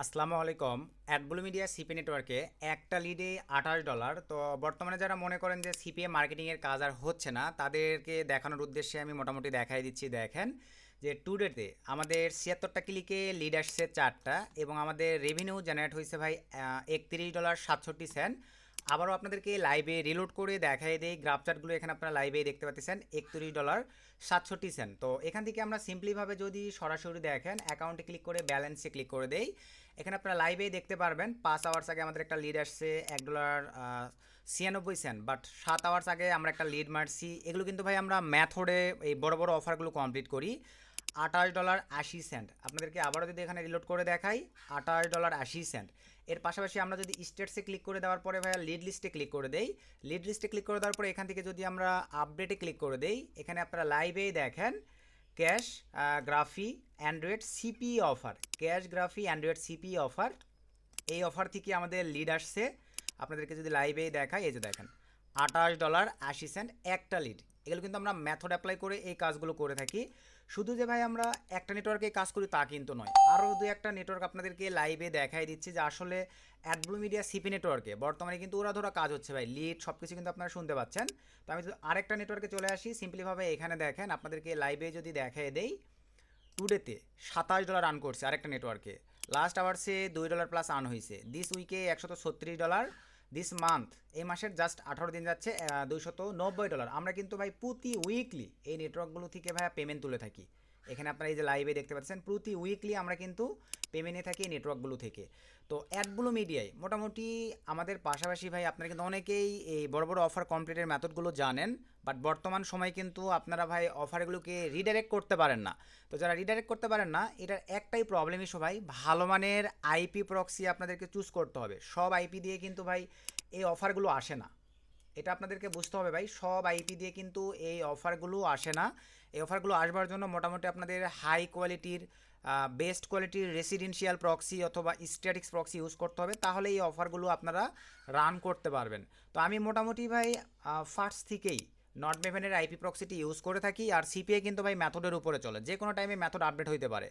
আসসালামু আলাইকুম। অ্যাডব্লু media CP নেটওয়ার্কে একটা লিডে $28। তো বর্তমানে যারা মনে করেন যে সিপিএ মার্কেটিংয়ের কাজ আর হচ্ছে না, তাদেরকে দেখানোর উদ্দেশ্যে আমি মোটামুটি দেখাই দিচ্ছি। দেখেন যে টুডেতে আমাদের ৭৬টা ক্লিকে লিড আসছে 4টা, এবং আমাদের রেভিনিউ জেনারেট হয়েছে ভাই $31.67। আবারও আপনাদেরকে লাইভে রিলোড করে দেখাই দেই গ্রাফ চার্টগুলো। এখানে আপনারা লাইভে দেখতে পাচ্ছেন $31.67। তো এখান থেকে আমরা সিম্পলিভাবে যদি সরাসরি দেখেন অ্যাকাউন্টে ক্লিক করে ব্যালেন্সে ক্লিক করে দেই, এখানে আপনারা লাইভেই দেখতে পারবেন 5 আওয়ার্স আগে আমাদের একটা লিড আসছে $1.96। বাট 7 আওয়ার্স আগে আমরা একটা লিড মারছি। এগুলো কিন্তু ভাই আমরা ম্যাথডে এই বড় বড় অফারগুলো কমপ্লিট করি। $28.80। আপনাদেরকে আবারও যদি এখানে রিলোড করে দেখাই, $28.80। এর পাশাপাশি আমরা যদি স্টেটসে ক্লিক করে দেওয়ার পরে ভাইয়া লিড লিস্টে ক্লিক করে দেই, লিড লিস্টে ক্লিক করে দেওয়ার পরে এখান থেকে যদি আমরা আপডেটে ক্লিক করে দেই, এখানে আপনারা লাইভেই দেখেন cash গ্রাফি Android CP offer, cash গ্রাফি Android CP offer. এই অফার থেকে আমাদের লিড আসছে। আপনাদেরকে যদি লাইভেই দেখাই, এই যে দেখেন $28.80 একটা লিড। এগুলো কিন্তু আমরা মেথড অ্যাপ্লাই করে এই কাজগুলো করে থাকি। শুধু যে ভাই আমরা একটা নেটওয়ার্কে কাজ করি তা কিন্তু নয়, আরও দু একটা নেটওয়ার্ক আপনাদেরকে লাইভে দেখাই দিচ্ছি যে আসলে অ্যাডব্লু মিডিয়া সিপি নেটওয়ার্কে বর্তমানে কিন্তু ওরা ধরা কাজ হচ্ছে ভাই, লিড সব কিছু কিন্তু আপনারা শুনতে পাচ্ছেন। তো আমি যদি আরেকটা নেটওয়ার্কে চলে আসি, সিম্পলিভাবে এখানে দেখেন আপনাদেরকে লাইভে যদি দেখাই দেই, টুডেতে $27 আর্ন করছে আরেকটা নেটওয়ার্কে। লাস্ট আওয়ার্সে $2 প্লাস আর্ন হয়েছে। দিস উইকে $136। দিস মান্থ, এই মাসের জাস্ট 18 দিন যাচ্ছে $290। আমরা কিন্তু ভাই প্রতি উইকলি এই নেটওয়ার্কগুলো থেকে ভাই পেমেন্ট তুলে থাকি। এখানে আপনারা এই যে লাইভে দেখতে পাচ্ছেন প্রতি উইকলি আমরা কিন্তু পেমেন্ট নিয়ে থাকি এই নেটওয়ার্কগুলো থেকে। তো অ্যাডব্লু মিডিয়ায় মোটামুটি আমাদের পাশাপাশি ভাই আপনারা কিন্তু অনেকেই এই বড় বড় অফার কমপ্লিটের মেথডগুলো জানেন, বাট বর্তমান সময় কিন্তু আপনারা ভাই অফারগুলোকে রিডাইরেক্ট করতে পারেন না। তো যারা রিডাইরেক্ট করতে পারেন না, এটার একটাই প্রবলেম ইস্যু ভাই, ভালো মানের আইপি প্রক্সি আপনাদেরকে চুজ করতে হবে। সব আইপি দিয়ে কিন্তু ভাই এই অফারগুলো আসে না, এটা আপনাদেরকে বুঝতে হবে ভাই। সব আইপি দিয়ে কিন্তু এই অফারগুলো আসে না। এই অফারগুলো আসবার জন্য মোটামুটি আপনাদের হাই কোয়ালিটির বেস্ট কোয়ালিটির রেসিডেন্সিয়াল প্রক্সি অথবা স্ট্যাটিক্স প্রক্সি ইউজ করতে হবে, তাহলে এই অফারগুলো আপনারা রান করতে পারবেন। তো আমি মোটামুটি ভাই ফার্স্ট থেকেই নট মেভেনের আইপি প্রক্সিটি ইউজ করে থাকি। আর সিপিআই কিন্তু ভাই মেথডের উপরে চলে, যে কোনো টাইমে মেথড আপডেট হতে পারে।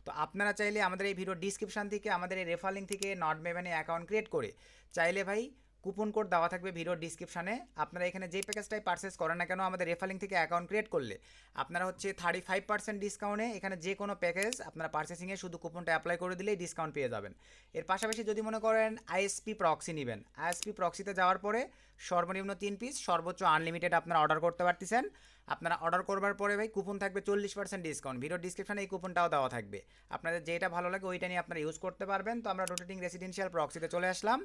তো আপনারা চাইলে আমাদের এই ভিডিও ডিসক্রিপশান থেকে আমাদের এই রেফার লিঙ্ক থেকে নট মেভেনে অ্যাকাউন্ট ক্রিয়েট করে চাইলে ভাই কুপন কোড দেওয়া থাকবে ভিডিওর ডিসক্রিপশানে। আপনারা এখানে যে প্যাকেজটাই পারচেস করেন না কেন আমাদের রেফার লিঙ্ক থেকে অ্যাকাউন্ট ক্রিয়েট করলে আপনারা হচ্ছে 35% ডিসকাউন্টে এখানে যে কোনো প্যাকেজ আপনারা পারচেসিংয়ে শুধু কুপনটা অ্যাপ্লাই করে দিলেই ডিসকাউন্ট পেয়ে যাবেন। এর পাশাপাশি যদি মনে করেন আইএসপি প্রক্সি নেবেন, আইএসপি প্রক্সিতে যাওয়ার পরে সর্বনিম্ন 3 পিস সর্বোচ্চ আনলিমিটেড আপনারা অর্ডার করতে পারতেছেন। আপনারা অর্ডার করবার পরে ভাই কুপন থাকবে 40% ডিসকাউন্ট, ভিডিওর ডিসক্রিপশানে এই কুপনটাও দেওয়া থাকবে। আপনাদের যেটা ভালো লাগে ওইটা নিয়ে আপনারা ইউজ করতে পারবেন। তো আমরা রোটেটিং রেসিডেন্সিয়াল প্রক্সিতে চলে আসলাম।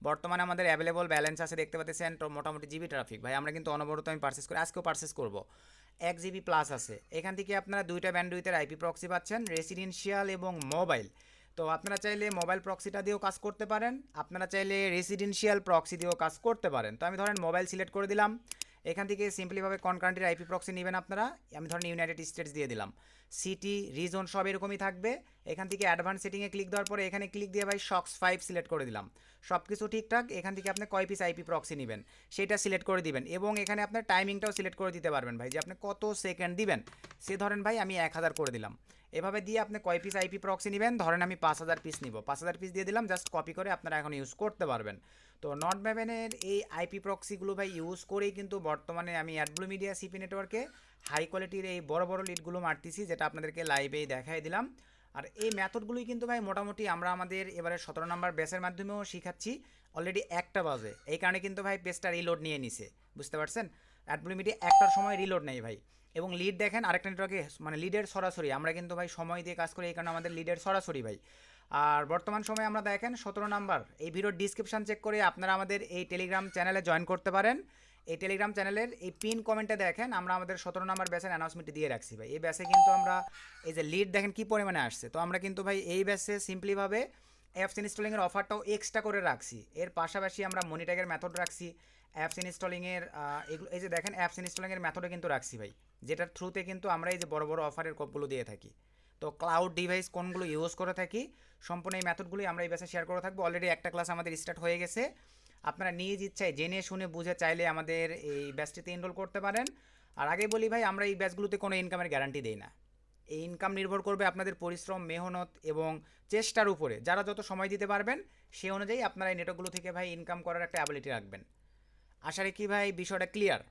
বর্তমানে আমাদের অ্যাভেলেবল ব্যালেন্স আছে দেখতে পাচ্ছেন, তো মোটামুটি জিবি ট্রাফিক ভাই আমরা কিন্তু অনবরত আমি পারচেস করি, আজকেও পারচেস করব। 1 জিবি প্লাস আছে। এখান থেকে আপনারা দুইটা ব্যান্ডউইথের আইপি প্রক্সি পাচ্ছেন, রেসিডেন্সিয়াল এবং মোবাইল। তো আপনারা চাইলে মোবাইল প্রক্সিটা দিয়েও কাজ করতে পারেন, আপনারা চাইলে রেসিডেন্সিয়াল প্রক্সি দিয়েও কাজ করতে পারেন। তো আমি ধরেন মোবাইল সিলেক্ট করে দিলাম। এখান থেকে সিম্পলিভাবে কোন কান্ট্রির আইপি প্রক্সি নেবেন আপনারা, আমি ধরেন ইউনাইটেড স্টেটস দিয়ে দিলাম। সিটি রিজন সব এরকমই থাকবে। এখান থেকে অ্যাডভান্স সেটিংয়ে ক্লিক দেওয়ার পরে এখানে ক্লিক দিয়ে ভাই শক্স 5 সিলেক্ট করে দিলাম। সব কিছু ঠিকঠাক। এখান থেকে আপনি কয় পিস আইপি প্রক্সি নেবেন সেটা সিলেক্ট করে দিবেন, এবং এখানে আপনার টাইমিংটাও সিলেক্ট করে দিতে পারবেন ভাই, যে আপনি কত সেকেন্ড দিবেন। সে ধরেন ভাই আমি 1000 করে দিলাম। এভাবে দিয়ে আপনি কয় পিস আইপি প্রক্সি নেবেন, ধরেন আমি 5000 পিস নিব, 5000 পিস দিয়ে দিলাম, জাস্ট কপি করে আপনারা এখন ইউজ করতে পারবেন। তো নট ম্যাভেনের এই আইপি প্রক্সিগুলো ভাই ইউজ করেই কিন্তু বর্তমানে আমি অ্যাডব্লু মিডিয়া সিপি নেটওয়ার্কে হাই কোয়ালিটির এই বড় বড় লিডগুলো মারতেছি, যেটা আপনাদেরকে লাইভেই দেখাই দিলাম। আর এই মেথডগুলোই কিন্তু ভাই মোটামুটি আমরা আমাদের এবারে 17 নম্বর ব্যাচের মাধ্যমেও শিখাচ্ছি। অলরেডি 1টা বাজে, এই কারণে কিন্তু ভাই পেজটা রিলোড নিয়ে নিছে, বুঝতে পারছেন। অ্যাডব্লু মিডিয়া 1টার সময় রিলোড নেই ভাই। এবং লিড দেখেন আরেকটা নেটওয়ার্কে মানে লিডের সরাসরি আমরা কিন্তু ভাই সময় দিয়ে কাজ করি, এই কারণে আমাদের লিডের সরাসরি ভাই। আর বর্তমান সময়ে আমরা দেখেন 17 নাম্বার এই ভিডিওর ডিসক্রিপশান চেক করে আপনারা আমাদের এই টেলিগ্রাম চ্যানেলে জয়েন করতে পারেন। এই টেলিগ্রাম চ্যানেলের এই পিন কমেন্টে দেখেন আমরা আমাদের 17 নাম্বার ব্যাচের অ্যানাউন্সমেন্ট দিয়ে রাখছি ভাই। এই ব্যাচে কিন্তু আমরা এই যে লিড দেখেন কী পরিমাণে আসছে। তো আমরা কিন্তু ভাই এই ব্যাচে সিম্পলিভাবে অ্যাপস ইনস্টলিংয়ের অফারটাও এক্সট্রা করে রাখছি। এর পাশাপাশি আমরা মনিট্যাগের মেথড রাখছি, অ্যাপস ইনস্টলিংয়ের এগুলো এই যে দেখেন অ্যাপস ইনস্টলিংয়ের মেথডও কিন্তু রাখছি ভাই, যেটার থ্রুতে কিন্তু আমরা এই যে বড় বড় অফারের কোপগুলো দিয়ে থাকি। তো ক্লাউড ডিভাইস কোনগুলো ইউজ করে থাকি সম্পূর্ণ এই মেথডগুলি আমরা এই ব্যাচে শেয়ার করে থাকবো। অলরেডি একটা ক্লাস আমাদের স্টার্ট হয়ে গেছে। আপনারা নিজ ইচ্ছায় জেনে শুনে বুঝে চাইলে আমাদের এই ব্যাচটিতে এনরোল করতে পারেন। আর আগে বলি ভাই আমরা এই ব্যাচগুলোতে কোনো ইনকামের গ্যারান্টি দেই না। এই ইনকাম নির্ভর করবে আপনাদের পরিশ্রম, মেহনত এবং চেষ্টার উপরে। যারা যত সময় দিতে পারবেন সেই অনুযায়ী আপনারা এই নেটওয়ার্কগুলো থেকে ভাই ইনকাম করার একটা অ্যাবিলিটি রাখবেন। আশা রাখি ভাই বিষয়টা ক্লিয়ার।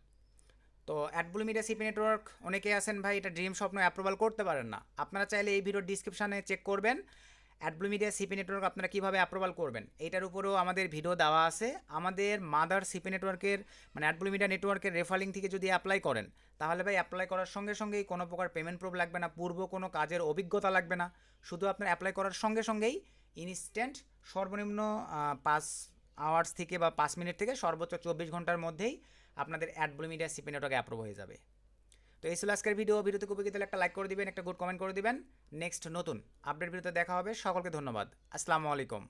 তো অ্যাডব্লু মিডিয়া সিপি নেটওয়ার্ক অনেকে আছেন ভাই এটা ড্রিম স্বপ্ন অ্যাপ্রুভাল করতে পারেন না। আপনারা চাইলে এই ভিডিওর ডিসক্রিপশানে চেক করবেন অ্যাডব্লু মিডিয়া সিপি নেটওয়ার্ক আপনারা কীভাবে অ্যাপ্রুভাল করবেন, এইটার উপরেও আমাদের ভিডিও দেওয়া আছে। আমাদের মাদার সিপি নেটওয়ার্কের মানে অ্যাডব্লু মিডিয়া নেটওয়ার্কের রেফারিং থেকে যদি অ্যাপ্লাই করেন তাহলে ভাই অ্যাপ্লাই করার সঙ্গে সঙ্গেই কোনো প্রকার পেমেন্ট প্রুফ লাগবে না, পূর্ব কোনো কাজের অভিজ্ঞতা লাগবে না। শুধু আপনার অ্যাপ্লাই করার সঙ্গে সঙ্গেই ইনস্ট্যান্ট সর্বনিম্ন 5 আওয়ার্স থেকে বা 5 মিনিট থেকে সর্বোচ্চ 24 ঘন্টার মধ্যেই আপনাদের অ্যাডব্লু মিডিয়া সিপি নেটওয়ার্ক অ্যাপ্রুভ হয়ে যাবে। তো এই ছিল আজকের ভিডিওতে উপকৃত হলে একটা লাইক করে দিবেন, একটা গুড কমেন্ট করে দিবেন। নেক্সট নতুন আপডেট ভিডিওতে দেখা হবে। সকলকে ধন্যবাদ। আসসালামু আলাইকুম।